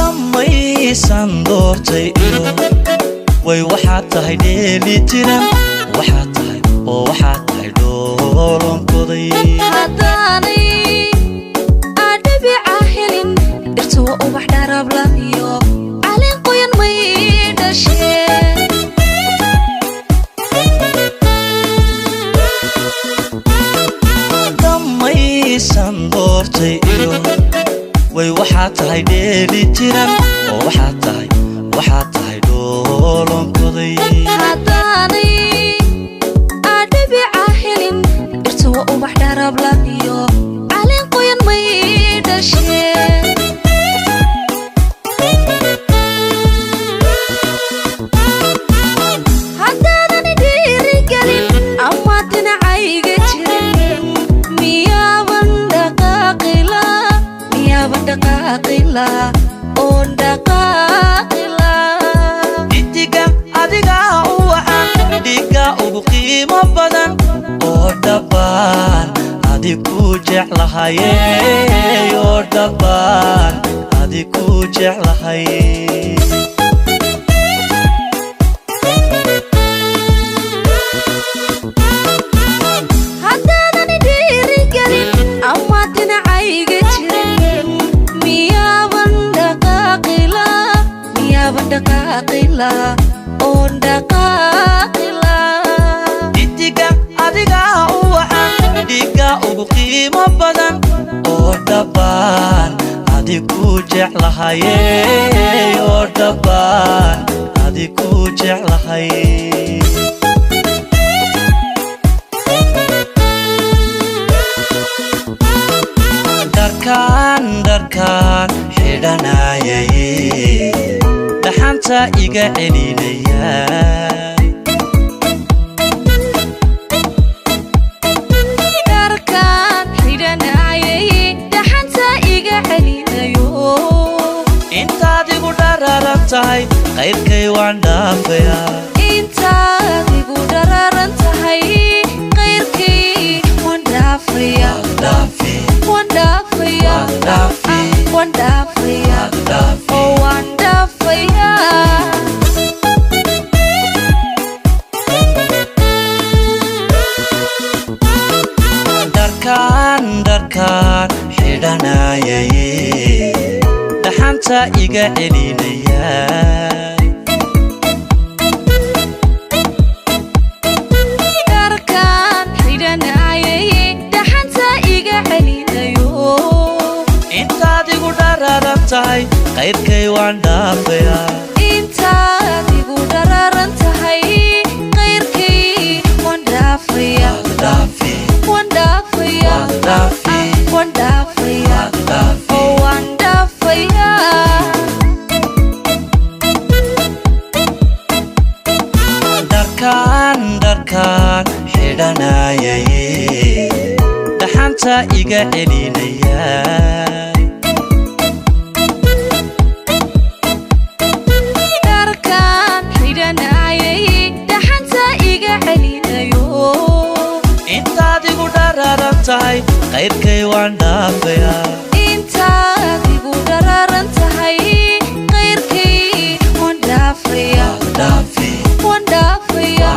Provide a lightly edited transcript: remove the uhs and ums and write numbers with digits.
dhammaysan doortay iyo way waxaad tahay dheeli tiran waxaad tahay oo waxaad tahay dhoolonkoday haddaanay adhabica helin dhirta waa ubax dharabla iyo caleen qoyan may dhasheen dhammaysan doortay iyo way waxaad tahay dheeli tiran oo waxaad tahay dhoolonkoday haddaanay adhabica helin dhirta waa ubax dharabla iyo caleen qoyan may dhasheen haddaadani dhiirigelin ama dhinacayga jirin miyaaban dhaqaaqila oon dhaqaaqila dhidiga adigaa u wacan dhiga ugu qiimo badan oo dhabbaan adigu jeclahaye oo dhabbaan adigu jeclahay haddaadani dhiirigelin ama dhinacayga jirin miyaaban dhaqaaqila oon dhaqaaqila dhidiga adigaa u wacan dhiga ugu qiimo badan oo dhabbaan adigu jeclahaye oo dhabbaan adigu jeclahay dharkaan xidhanayay dhaxanta iga celinaya dharkaan xidhanayay dhaxanta iga celinayo intaad igu dhararan tahay qayrkay waan dhaafayaa intaad igu dhararan tahay qayrkay waan dhaafaya waan dhaafaya waan dhaafaya oo waan dhaafaya dharkaan xidhanayay dhaxanta iga celinaya dharkaan xidhanayay dhaxanta iga celinayo intaad igu dhararan tahay qayrkay waan dhaafayaa intaad igu dhararan tahay qayrkay waan dhaafaya waan dhaafaya waan dhaafaya oo waan dhaafaya dharkaan xidhanayay dhaxanta iga celinaya dharkaan xidhanayay dhaxanta iga celinayo intaad igu dhararan tahay qayrkay waan dhaafayaa intaad igu dhararan tahay qayrkay waan dhaafaya waan dhaafaya